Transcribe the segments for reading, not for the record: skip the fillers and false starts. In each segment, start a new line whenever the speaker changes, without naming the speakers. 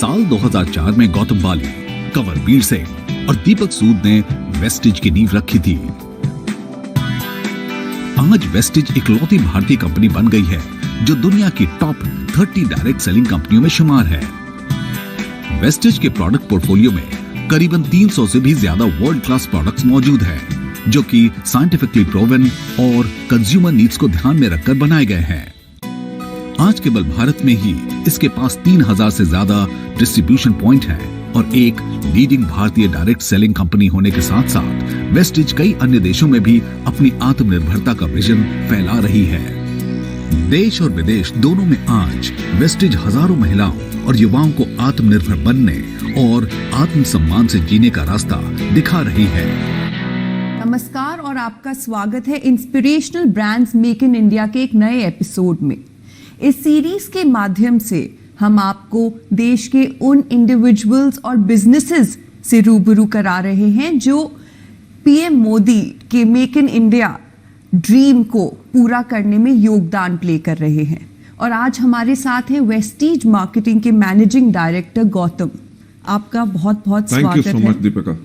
साल 2004 में गौतम वाली, कंवरवीर सिंह और दीपक सूद ने वेस्टिज की नींव रखी थी। आज वेस्टिज इकलौती भारतीय कंपनी बन गई है जो दुनिया की टॉप 30 डायरेक्ट सेलिंग कंपनियों में शुमार है। वेस्टिज के प्रोडक्ट पोर्टफोलियो में करीबन 300 से भी ज्यादा वर्ल्ड क्लास प्रोडक्ट्स मौजूद हैं, जो कि साइंटिफिकली प्रूवन और कंज्यूमर नीड्स को ध्यान में रखकर बनाए गए हैं। आज केवल भारत में ही इसके पास 3000 से ज्यादा डिस्ट्रीब्यूशन पॉइंट हैं और एक लीडिंग भारतीय डायरेक्ट सेलिंग कंपनी होने के साथ साथ वेस्टिज कई अन्य देशों में भी अपनी आत्मनिर्भरता का विजन फैला रही है। देश और विदेश दोनों में आज वेस्टिज हजारों महिलाओं और युवाओं को आत्मनिर्भर बनने और आत्मसम्मान से जीने का रास्ता दिखा रही है।
नमस्कार और आपका स्वागत है inspirational brands make in India के एक नए एपिसोड में। इस सीरीज के माध्यम से हम आपको देश के उन इंडिविजुअल्स और बिजनेसेस से रूबरू करा रहे हैं जो पीएम मोदी के मेक इन इंडिया ड्रीम को पूरा करने में योगदान प्ले कर रहे हैं। और आज हमारे साथ हैं वेस्टिज मार्केटिंग के मैनेजिंग डायरेक्टर गौतम। आपका बहुत बहुत स्वागत है।
Thank you so much Deepika.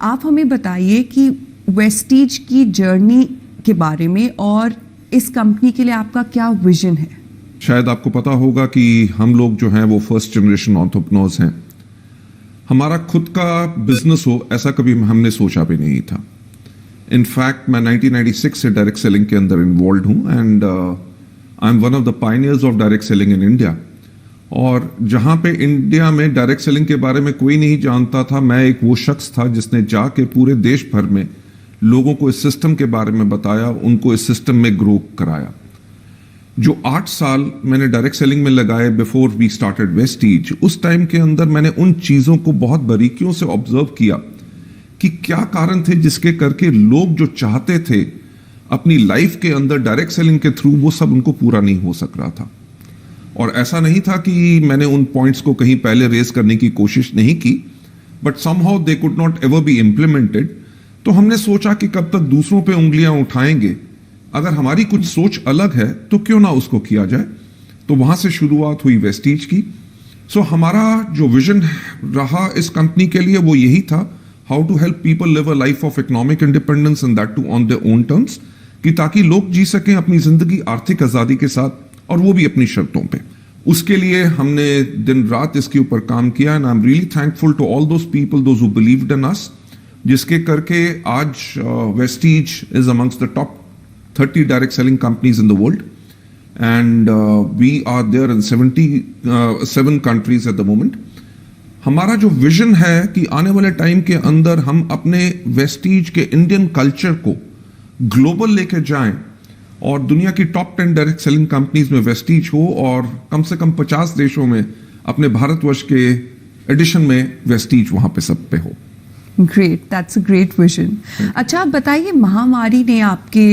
आप हमें बताइए कि वेस्टिज की जर्नी के बारे में और इस कंपनी के लिए आपका क्या विजन है।
शायद आपको पता होगा कि हम लोग जो हैं वो फर्स्ट जनरेशन एंटरप्रेन्योर्स हैं। हमारा खुद का बिजनेस हो ऐसा कभी हमने सोचा भी नहीं था। इनफैक्ट मैं 1996 से डायरेक्ट सेलिंग के अंदर इन्वॉल्व हूं and I M one of the pioneers of direct selling in India. और जहां पे इंडिया में डायरेक्ट सेलिंग के बारे में कोई नहीं जानता था, मैं एक वो शख्स था जिसने जाके पूरे देश भर में लोगों को इस सिस्टम के बारे में बताया, उनको इस सिस्टम में ग्रो कराया। जो 8 साल मैंने डायरेक्ट सेलिंग में लगाए बिफोर वी स्टार्टेड वेस्टिज, उस टाइम के अंदर मैंने उन चीजों को बहुत बारीकियों से ऑब्जर्व किया कि क्या कारण थे जिसके करके लोग जो चाहते थे अपनी लाइफ के अंदर डायरेक्ट सेलिंग के थ्रू, वो सब उनको पूरा नहीं हो सक रहा था। और ऐसा नहीं था कि मैंने उन पॉइंट्स को कहीं पहले रेज करने की कोशिश नहीं की, but somehow they could not ever be implemented. तो हमने सोचा कि कब तक दूसरों पे उंगलियां उठाएंगे, अगर हमारी कुछ सोच अलग है तो क्यों ना उसको किया जाए। तो वहां से शुरुआत हुई वेस्टिज की। सो हमारा जो विजन रहा इस कंपनी के लिए वो यही था, how to help people live a life of economic independence and that too on their own terms, कि ताकि लोग जी सकें अपनी जिंदगी आर्थिक आजादी के साथ और वो भी अपनी शर्तों पे। उसके लिए हमने दिन रात इसके ऊपर काम किया and I am really thankful to all those people those who believed in us, जिसके करके आज Vestige is amongst the top 30 direct selling companies in the world and we are there in 77 countries at the moment. हमारा जो vision है कि आने वाले time के अंदर हम अपने वेस्टिज के इंडियन कल्चर को ग्लोबल लेके जाएं और दुनिया की टॉप 10 डायरेक्ट सेलिंग कंपनीज में वेस्टिज हो और कम से कम 50 देशों में अपने भारतवर्ष के एडिशन में वेस्टिज वहां पे सब पे हो।
Great, that's a great vision. अच्छा, आप बताइए महामारी ने आपके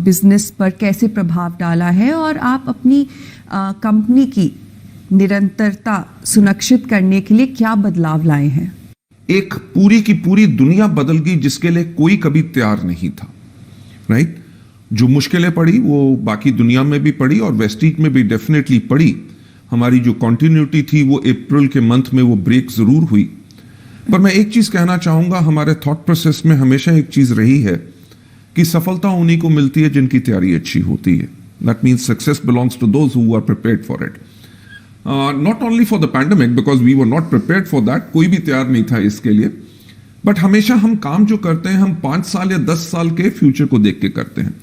बिजनेस पर कैसे प्रभाव डाला है और आप अपनी कंपनी की निरंतरता सुनिश्चित करने के लिए क्या बदलाव लाए हैं।
एक पूरी की पूरी दुनिया बदल गई जिसके लिए कोई कभी तैयार नहीं था, राइट? जो मुश्किलें पड़ी वो बाकी दुनिया में भी पड़ी और वेस्टिज में भी डेफिनेटली पड़ी। हमारी जो कॉन्टिन्यूटी थी वो अप्रैल के मंथ में वो ब्रेक जरूर हुई। पर मैं एक चीज कहना चाहूंगा, हमारे थॉट प्रोसेस में हमेशा एक चीज रही है कि सफलता उन्हीं को मिलती है जिनकी तैयारी अच्छी होती है। That means success belongs to those who are prepared for it, not only for the pandemic because we were not prepared for that, कोई भी तैयार नहीं था इसके लिए। बट हमेशा हम काम जो करते हैं हम 5 साल या 10 साल के फ्यूचर को देख के करते हैं।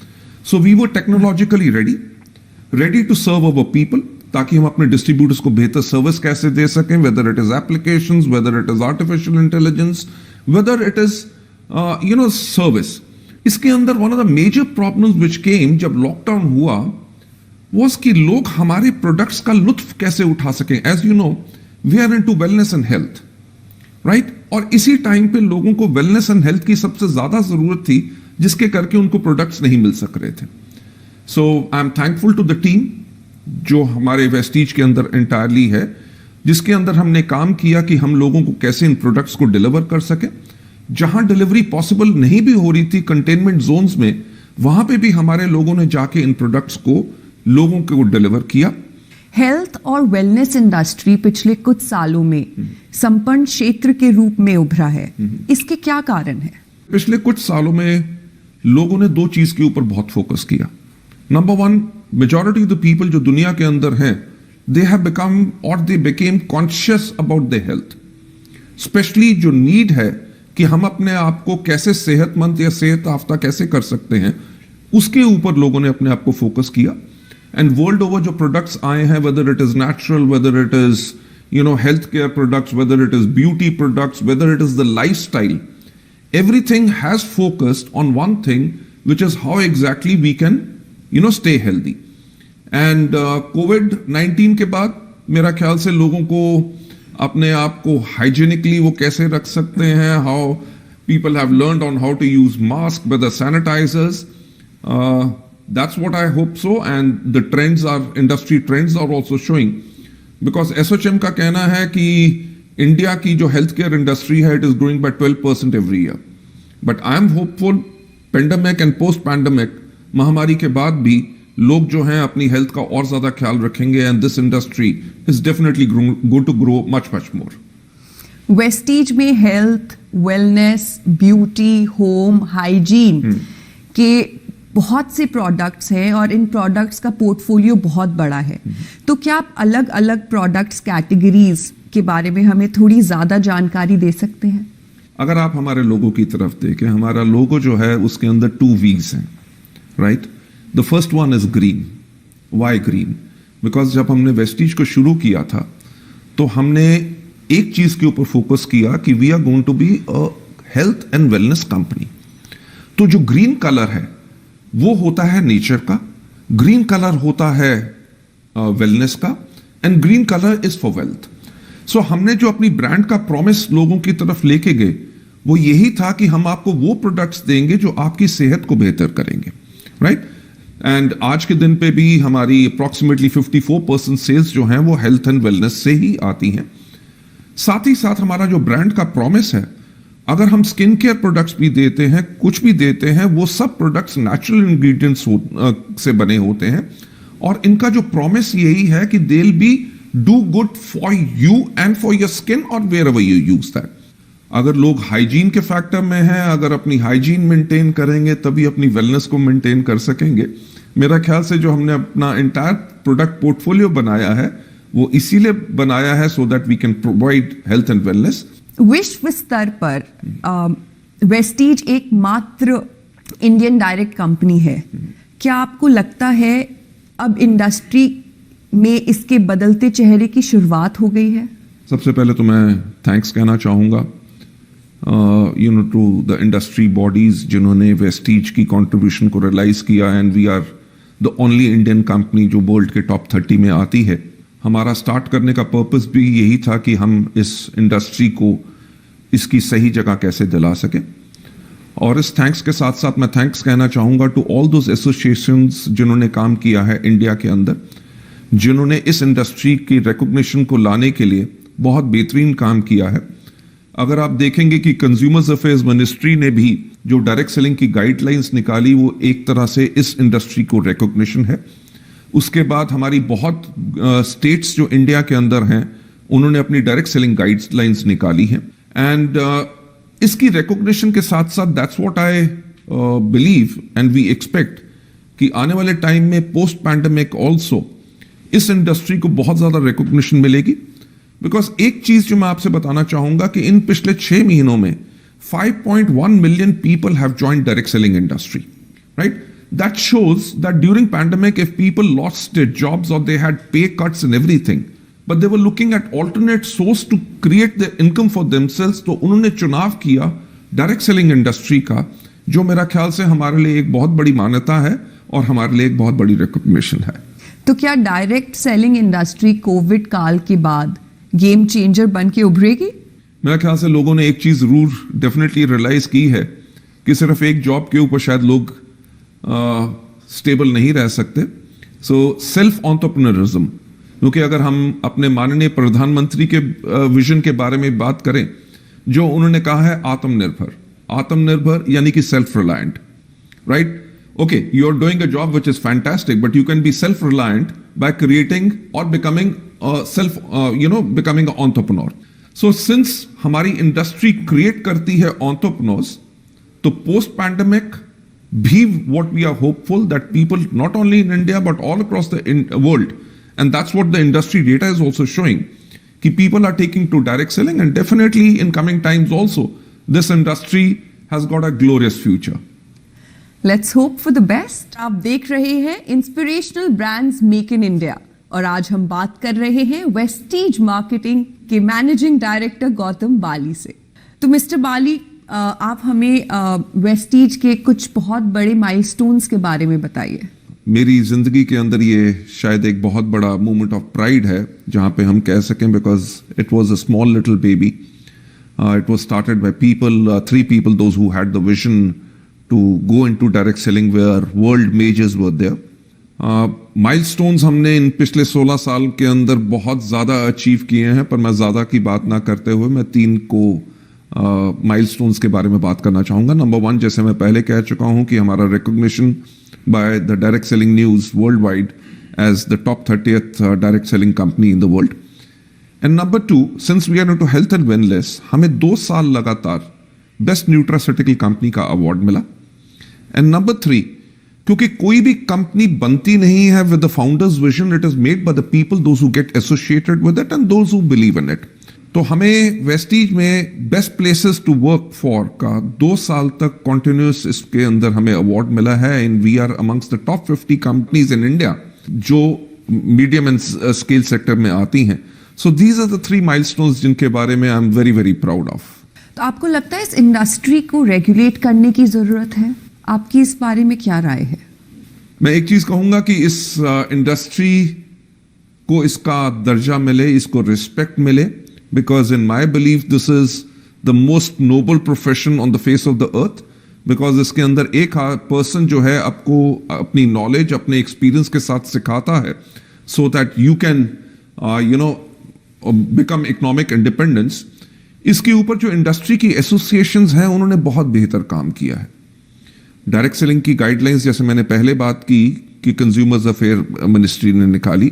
So we were technologically ready to serve our people, ताकि हम अपने डिस्ट्रीब्यूटर्स को बेहतर सर्विस कैसे दे सकें, whether it is applications, whether it is artificial intelligence, whether it is service. इसके अंदर one of the major problems which came जब लॉकडाउन हुआ वाज कि लोग हमारे प्रोडक्ट्स का लुत्फ कैसे उठा सकें। As you know we are into wellness and health, right? और इसी टाइम पे लोगों को वेलनेस एंड हेल्थ की सबसे ज्यादा जरूरत थी, जिसके करके उनको प्रोडक्ट्स नहीं मिल सक रहे थे। So I am thankful to the team जो हमारे वेस्टिज के अंदर एंटायरली है, जिसके अंदर हमने काम किया कि हम लोगों को कैसे इन प्रोडक्ट्स को डिलीवर कर सके। जहां डिलीवरी पॉसिबल नहीं भी हो रही थी कंटेनमेंट जोन्स में, वहां पे भी हमारे लोगों ने जाके इन प्रोडक्ट्स को लोगों को डिलीवर किया।
हेल्थ और वेलनेस इंडस्ट्री पिछले कुछ सालों में संपन्न क्षेत्र के रूप में उभरा है, इसके क्या कारण है?
पिछले कुछ सालों में लोगों ने दो चीज के ऊपर बहुत फोकस किया। Number one, majority of the people जो दुनिया के अंदर हैं, दे हैव बिकम और they became conscious about the health. Specially जो नीड है कि हम अपने आप को कैसे सेहतमंद या सेहत याफ्ता कैसे कर सकते हैं, उसके ऊपर लोगों ने अपने आप को फोकस किया। एंड वर्ल्ड ओवर जो प्रोडक्ट्स आए हैं, weather it is natural, weather it is health care products, weather it is beauty products, weather it is the lifestyle, everything has focused on one thing, which is how exactly we can stay healthy. And COVID-19 के बाद मेरा ख्याल से लोगों को अपने आप को हाइजीनिकली वो कैसे रख सकते हैं, how people have learned on how to use mask with the sanitizers. That's what I hope so, and the trends are, industry trends are also showing, because SOCHM का कहना है कि इंडिया की जो हेल्थ केयर इंडस्ट्री है, it is growing by 12% every year. But I am hopeful, pandemic and post pandemic महामारी के बाद भी लोग जो हैं अपनी हेल्थ का और ज्यादा ख्याल रखेंगे, and this industry is definitely going to grow much much more.
Vestige में health, wellness, beauty, home, hygiene के बहुत से प्रोडक्ट्स हैं और इन प्रोडक्ट्स का पोर्टफोलियो बहुत बड़ा है। तो क्या आप अलग अलग प्रोडक्ट्स कैटेगरीज के बारे में हमें थोड़ी ज्यादा जानकारी दे सकते हैं?
अगर आप हमारे लोगो की तरफ देखें, हमारा लोगो जो है उसके अंदर 2 V's हैं, right? The first one is green. Why green? Because जब हमने वेस्टीज को शुरू किया था तो हमने एक चीज के ऊपर फोकस किया कि we are going to be a health and wellness company. तो जो ग्रीन कलर है वो होता है नेचर का, ग्रीन कलर होता है वेलनेस का, and green colour is for wealth. So हमने जो अपनी ब्रांड का प्रॉमिस लोगों की तरफ लेके गए वो यही था कि हम आपको वो प्रोडक्ट्स देंगे जो आपकी सेहत को बेहतर करेंगे, राइट? एंड आज के दिन पे भी हमारी अप्रॉक्सीमेटली 54% सेल्स जो हैं वो हेल्थ एंड वेलनेस से ही आती हैं। साथ ही साथ हमारा जो ब्रांड का प्रॉमिस है, अगर हम स्किन केयर प्रोडक्ट्स भी देते हैं, कुछ भी देते हैं, वो सब प्रोडक्ट्स नेचुरल इंग्रेडिएंट्स से बने होते हैं, और इनका जो प्रॉमिस यही है कि they will be do good for you and for your skin और वेयरएवर यू यूज दैट। अगर लोग हाइजीन के फैक्टर में हैं, अगर अपनी हाइजीन मेंटेन करेंगे तभी अपनी वेलनेस को मेंटेन कर सकेंगे। मेरा ख्याल से जो हमने अपना एंटायर प्रोडक्ट पोर्टफोलियो बनाया है वो इसीलिए बनाया है so that we can provide health and wellness.
विश्व स्तर पर वेस्टीज एकमात्र इंडियन डायरेक्ट कंपनी है। क्या आपको लगता है अब इंडस्ट्री में इसके बदलते चेहरे की शुरुआत हो गई है?
सबसे पहले तो मैं थैंक्स कहना चाहूंगा टू द इंडस्ट्री बॉडीज जिन्होंने वेस्टीज की कंट्रीब्यूशन को रियलाइज किया, and we are the only Indian company जो वर्ल्ड के टॉप 30 में आती है। हमारा स्टार्ट करने का पर्पस भी यही था कि हम इस इंडस्ट्री को इसकी सही जगह कैसे दिला सके। और इस थैंक्स के साथ साथ मैं थैंक्स कहना चाहूंगा टू ऑल दोज एसोसिएशंस जिन्होंने काम किया है इंडिया के अंदर, जिन्होंने इस इंडस्ट्री की रिकॉग्निशन को लाने के लिए बहुत बेहतरीन काम किया है। अगर आप देखेंगे कि कंज्यूमर्स अफेयर्स मिनिस्ट्री ने भी जो डायरेक्ट सेलिंग की गाइडलाइंस निकाली वो एक तरह से इस इंडस्ट्री को रिकॉग्निशन है। उसके बाद हमारी बहुत स्टेट्स जो इंडिया के अंदर हैं उन्होंने अपनी डायरेक्ट सेलिंग गाइडलाइंस निकाली हैं, एंड इसकी रिकॉग्निशन के साथ साथ that's what I believe and we expect कि आने वाले टाइम में पोस्ट पैंडेमिक ऑल्सो इस इंडस्ट्री को बहुत ज्यादा रिकॉग्निशन मिलेगी। बिकॉज एक चीज जो मैं आपसे बताना चाहूंगा कि इन पिछले 6 महीनों में 5.1 million people have joined direct selling industry, right? That shows that during pandemic, if people lost their jobs or they had pay cuts and everything, but they were looking at alternate source to create their income for themselves, तो उन्होंने चुनाव किया direct selling industry का, जो मेरा ख्याल से हमारे लिए एक बहुत बड़ी मान्यता है और हमारे लिए एक बहुत बड़ी रिकॉग्निशन है।
तो क्या डायरेक्ट सेलिंग इंडस्ट्री कोविड काल के बाद गेम चेंजर बन के उभरेगी?
मेरा ख्याल से लोगों ने एक चीज जरूर डेफिनेटली रियलाइज की है कि सिर्फ एक जॉब के ऊपर शायद लोग स्टेबल नहीं रह सकते। सो सेल्फ एंटरप्रेन्योरिज्म, क्योंकि अगर हम अपने माननीय प्रधानमंत्री के विजन के बारे में बात करें, जो उन्होंने कहा है आत्मनिर्भर, आत्मनिर्भर यानी कि self reliant, right? okay, you're doing a job which is fantastic, but you can be self-reliant by creating or becoming becoming an entrepreneur. So since हमारी इंडस्ट्री क्रिएट करती है entrepreneurs, तो post pandemic भी what we are hopeful that people not only in India but all across the world, and that's what the industry data is also showing, कि people are taking to direct selling, and definitely in coming times also this industry has got a glorious future.
Let's hope for the best. आप देख रहे हैं inspirational brands make in India और आज हम बात कर रहे हैं वेस्टीज मार्केटिंग के मैनेजिंग डायरेक्टर गौतम बाली से। तो मिस्टर बाली, आप हमें वेस्टीज के कुछ बहुत बड़े माइलस्टोन्स के बारे में बताइए।
मेरी जिंदगी के अंदर ये शायद एक बहुत बड़ा मोमेंट ऑफ प्राइड है जहां पे हम कह सकें, because it was a small little baby, it was started by people, 3 people, those who had the vision to go into direct selling where world majors were there. Milestones हमने इन पिछले 16 साल के अंदर बहुत ज़्यादा अचीव किए हैं, पर मैं ज़्यादा की बात ना करते हुए मैं 3 को माइलस्टोन्स के बारे में बात करना चाहूँगा। नंबर 1, जैसे मैं पहले कह चुका हूँ कि हमारा recognition by the direct selling news worldwide as the top 30th direct selling company in the world. And number 2, since we are into health and wellness, हमें 2 साल लगातार बेस्ट न्यूट्रास्यूटिकल कंपनी का अवार्ड मिला। And number 3, क्योंकि कोई भी कंपनी बनती नहीं है with the founders vision, it is made by the people those who get associated with it and those who believe in it. तो हमें वेस्टीज में best places to work for का 2 साल तक कॉन्टिन्यूस इसके अंदर हमें अवार्ड मिला है, and we are amongst the top 50 companies in India जो मीडियम एंड स्केल सेक्टर में आती हैं। So these are the 3 milestones जिनके बारे में I am very very proud of.
तो आपको लगता है इस इंडस्ट्री को रेगुलेट करने की जरूरत है? आपकी इस बारे में क्या राय है?
मैं एक चीज कहूंगा कि इस इंडस्ट्री को इसका दर्जा मिले, इसको रिस्पेक्ट मिले, because in my belief this is the most noble profession on the face of the earth, because इसके अंदर एक पर्सन जो है आपको अपनी नॉलेज, अपने एक्सपीरियंस के साथ सिखाता है so that you can become economic independence. इसके ऊपर जो इंडस्ट्री की एसोसिएशंस हैं उन्होंने बहुत बेहतर काम किया है। डायरेक्ट सेलिंग की गाइडलाइंस, जैसे मैंने पहले बात की कि कंज्यूमर्स अफेयर मिनिस्ट्री ने निकाली,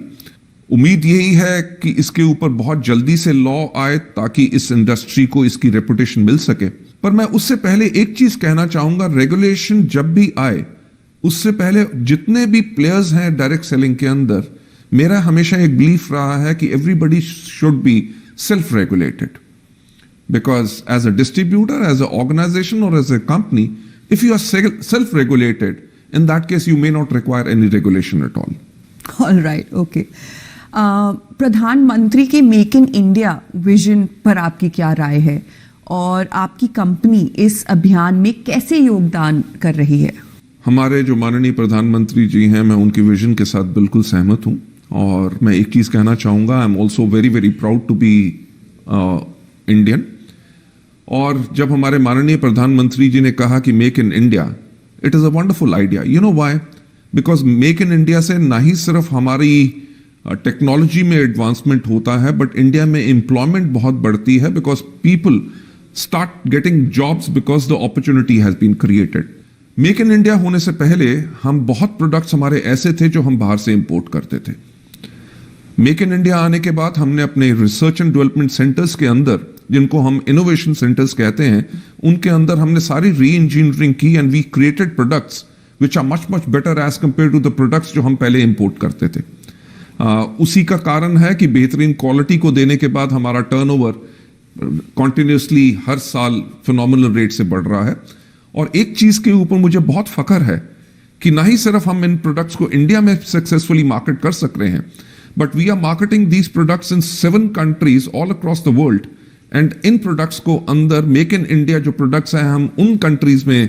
उम्मीद यही है कि इसके ऊपर बहुत जल्दी से लॉ आए ताकि इस इंडस्ट्री को इसकी रेपुटेशन मिल सके। पर मैं उससे पहले एक चीज कहना चाहूंगा, रेगुलेशन जब भी आए उससे पहले जितने भी प्लेयर्स हैं डायरेक्ट सेलिंग के अंदर, मेरा हमेशा एक बिलीफ रहा है कि everybody should be self regulated, because as a distributor, as an organization or as a company, if you are self-regulated, in that case you may not require any regulation at all.
All right, okay. प्रधानमंत्री के make in India vision पर आपकी क्या राय है और आपकी company इस अभियान में कैसे योगदान कर रही है?
हमारे जो माननीय प्रधानमंत्री जी हैं, मैं उनके विजन के साथ बिल्कुल सहमत हूं, और मैं एक चीज कहना चाहूंगा, I am also very very proud to be Indian. और जब हमारे माननीय प्रधानमंत्री जी ने कहा कि make in India, it is a wonderful idea. You know why? Because make in India से ना ही सिर्फ हमारी टेक्नोलॉजी में एडवांसमेंट होता है, बट इंडिया में एम्प्लॉयमेंट बहुत बढ़ती है, because people start getting jobs because the opportunity has been created. Make in India होने से पहले हम बहुत प्रोडक्ट्स हमारे ऐसे थे जो हम बाहर से इंपोर्ट करते थे। मेक इन इंडिया आने के बाद हमने अपने रिसर्च एंड डेवलपमेंट सेंटर्स के अंदर, जिनको हम इनोवेशन सेंटर्स कहते हैं, उनके अंदर हमने सारी री इंजीनियरिंग की, and we created products which are much much better as compare to the products जो हम पहले इंपोर्ट करते थे। उसी का कारण है कि बेहतरीन क्वालिटी को देने के बाद हमारा टर्नओवर कॉन्टिन्यूसली हर साल फिनोमिनल रेट से बढ़ रहा है। और एक चीज के ऊपर मुझे बहुत फख्र है कि ना ही सिर्फ हम इन प्रोडक्ट्स को इंडिया में सक्सेसफुली मार्केट कर सक रहे हैं, but we are marketing these products in 7 countries all across the world. And इन प्रोडक्ट्स को अंदर मेक इन इंडिया जो प्रोडक्ट्स हैं, हम उन कंट्रीज में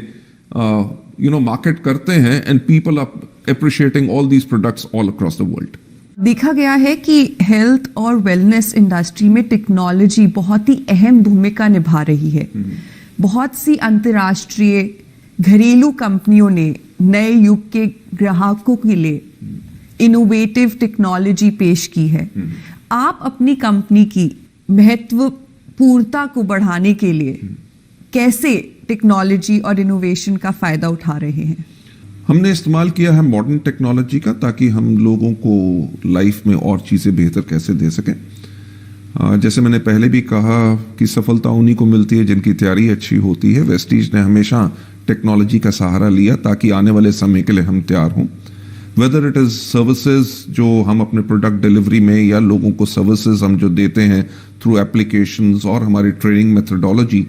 मार्केट करते हैं, and people are appreciating all these products all across the world.
देखा गया है कि हेल्थ और वेलनेस इंडस्ट्री में टेक्नोलॉजी बहुत ही अहम भूमिका निभा रही है। बहुत सी अंतर्राष्ट्रीय घरेलू कंपनियों ने नए युग के ग्राहकों के लिए इनोवेटिव टेक्नोलॉजी पेश की है। आप अपनी कंपनी की महत्वपूर्णता को बढ़ाने के लिए कैसे टेक्नोलॉजी और इनोवेशन का फायदा उठा रहे हैं?
हमने इस्तेमाल किया है मॉडर्न टेक्नोलॉजी का, ताकि हम लोगों को लाइफ में और चीज़ें बेहतर कैसे दे सकें। जैसे मैंने पहले भी कहा कि सफलता उन्हीं को मिलती है जिनकी तैयारी अच्छी होती है। वेस्टीज ने हमेशा टेक्नोलॉजी का सहारा लिया ताकि आने वाले समय के लिए हम तैयार हों। वेदर इट इज़ सर्विसेज जो हम अपने प्रोडक्ट डिलीवरी में, या लोगों को सर्विसेज हम जो देते हैं थ्रू एप्लीकेशंस और हमारी ट्रेनिंग मेथडोलॉजी,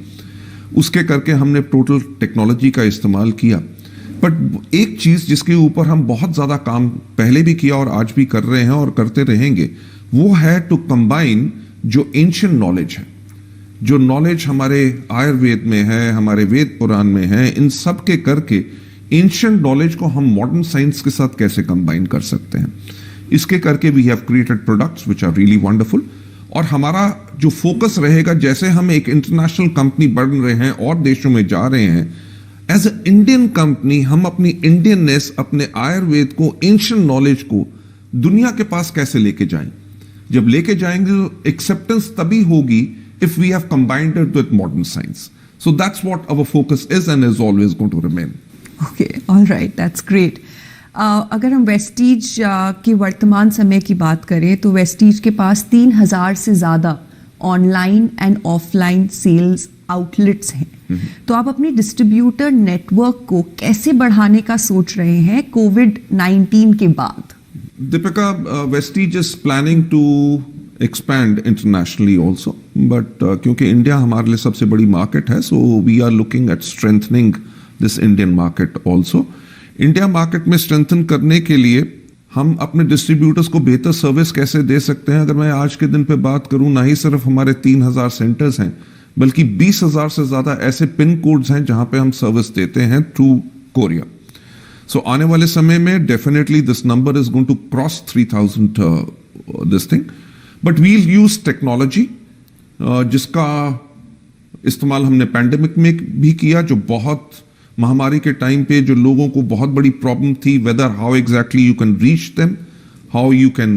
उसके करके हमने टोटल टेक्नोलॉजी का इस्तेमाल किया। बट एक चीज़ जिसके ऊपर हम बहुत ज़्यादा काम पहले भी किया और आज भी कर रहे हैं और करते रहेंगे, वो है टू कंबाइन जो एंशिएंट नॉलेज है, जो नॉलेज हमारे आयुर्वेद में है, हमारे वेद पुराण में है, इन सब के करके एंशिएंट नॉलेज को हम मॉडर्न साइंस के साथ कैसे कंबाइन कर सकते हैं। इसके करके we have created products which are really wonderful. और हमारा जो फोकस रहेगा, जैसे हम एक इंटरनेशनल कंपनी बन रहे हैं और देशों में जा रहे हैं, एज ए इंडियन कंपनी हम अपनी इंडियननेस, अपने आयुर्वेद को, एंशिएंट नॉलेज को दुनिया के पास कैसे लेके जाएं। जब लेके जाएंगे तो एक्सेप्टेंस तभी होगी if we have combined it with modern science. So that's what our focus is and is always going to remain.
Okay, all right, that's great. अगर हम वेस्टीज के वर्तमान समय की बात करें तो वेस्टीज के पास 3000 से ज़्यादा online and offline sales outlets हैं। तो आप अपने डिस्ट्रीब्यूटर नेटवर्क को कैसे बढ़ाने का सोच रहे हैं कोविड-19 के बाद?
Deepika, Vestige is planning to expand internationally also, but क्योंकि इंडिया हमारे लिए सबसे बड़ी मार्केट है, so we are looking at strengthening this Indian market also. India market में स्ट्रेंथन करने के लिए हम अपने डिस्ट्रीब्यूटर्स को बेहतर सर्विस कैसे दे सकते हैं। अगर मैं आज के दिन पे बात करूं, ना ही सिर्फ हमारे 3000 सेंटर्स हैं, बल्कि 20,000 से ज्यादा ऐसे पिन कोड्स हैं जहां पे हम सर्विस देते हैं थ्रू कोरिया। सो आने वाले समय में definitely this number is going to cross 3000 this thing, but we'll use technology जिसका इस्तेमाल हमने पैंडेमिक में भी किया, जो बहुत महामारी के टाइम पे जो लोगों को बहुत बड़ी प्रॉब्लम थी, whether how exactly you can reach them, how you can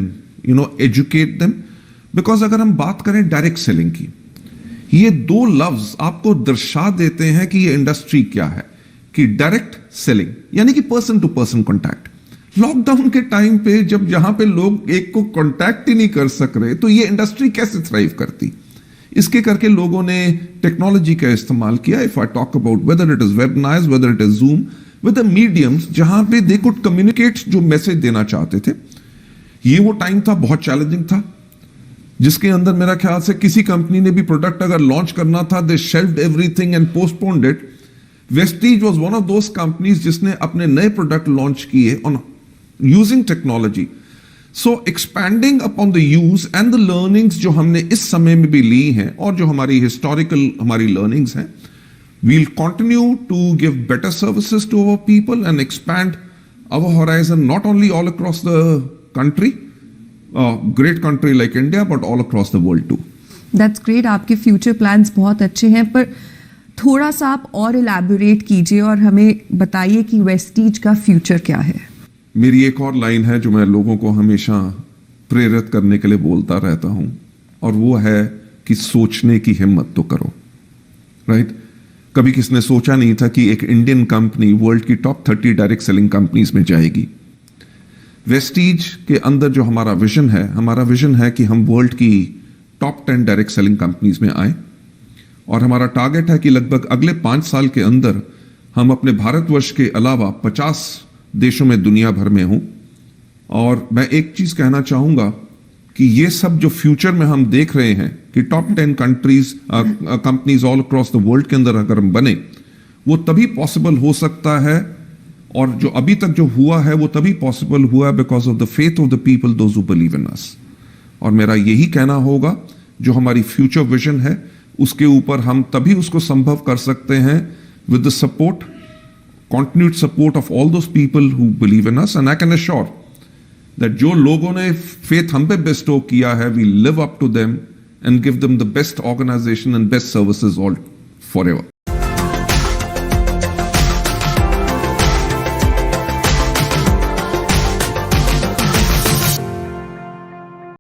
educate them. Because अगर हम बात करें डायरेक्ट सेलिंग की, ये दो लफ्ज आपको दर्शा देते हैं कि ये इंडस्ट्री क्या है। कि डायरेक्ट सेलिंग यानी कि person to person contact. Lockdown के टाइम पे जब जहां पे लोग एक को कॉन्टैक्ट ही नहीं कर सक रहे, तो ये इंडस्ट्री कैसे थ्राइव करती। इसके करके लोगों ने टेक्नोलॉजी का इस्तेमाल किया। If I talk about whether it is webinars, weather it is zoom, with the mediums जहां पे दे कुड कम्युनिकेट जो मैसेज देना चाहते थे। ये वो टाइम था, बहुत चैलेंजिंग था, जिसके अंदर मेरा ख्याल से किसी कंपनी ने भी प्रोडक्ट अगर लॉन्च करना था, they shelved everything and postponed it. Vestige was one of those companies जिसने अपने नए प्रोडक्ट लॉन्च किए on using technology. So expanding upon the use and the learnings जो हमने इस समय में भी ली हैं और जो हमारी historical हमारी learnings हैं, we'll continue to give better services to our people and expand our horizon not only all across the country, great country like India, but all across the world too.
That's great. आपके future plans बहुत अच्छे हैं, पर थोड़ा सा आप और elaborate कीजिए और हमें बताइए कि वेस्टीज का फ्यूचर क्या है।
मेरी एक और लाइन है जो मैं लोगों को हमेशा प्रेरित करने के लिए बोलता रहता हूं, और वो है कि सोचने की हिम्मत तो करो। राइट? कभी किसने सोचा नहीं था कि एक इंडियन कंपनी वर्ल्ड की टॉप 30 डायरेक्ट सेलिंग कंपनीज में जाएगी। वेस्टीज के अंदर जो हमारा विजन है कि हम वर्ल्ड की टॉप 10 डायरेक्ट सेलिंग कंपनीज में आए, और हमारा टारगेट है कि लगभग अगले 5 साल के अंदर हम अपने भारतवर्ष के अलावा 50 देशों में दुनिया भर में हों। और मैं एक चीज कहना चाहूंगा कि ये सब जो फ्यूचर में हम देख रहे हैं कि top 10 companies all across the world के अंदर अगर हम बने, वो तभी पॉसिबल हो सकता है, और जो अभी तक जो हुआ है वो तभी पॉसिबल हुआ because of the faith of the people those who believe in us. और मेरा यही कहना होगा, जो हमारी फ्यूचर विजन है उसके ऊपर हम तभी उसको संभव कर सकते हैं with the support, continued support of all those people who believe in us, and I can assure that जो लोगों ने faith हम पे bestow किया है, we live up to them and give them the best organization and best services all forever.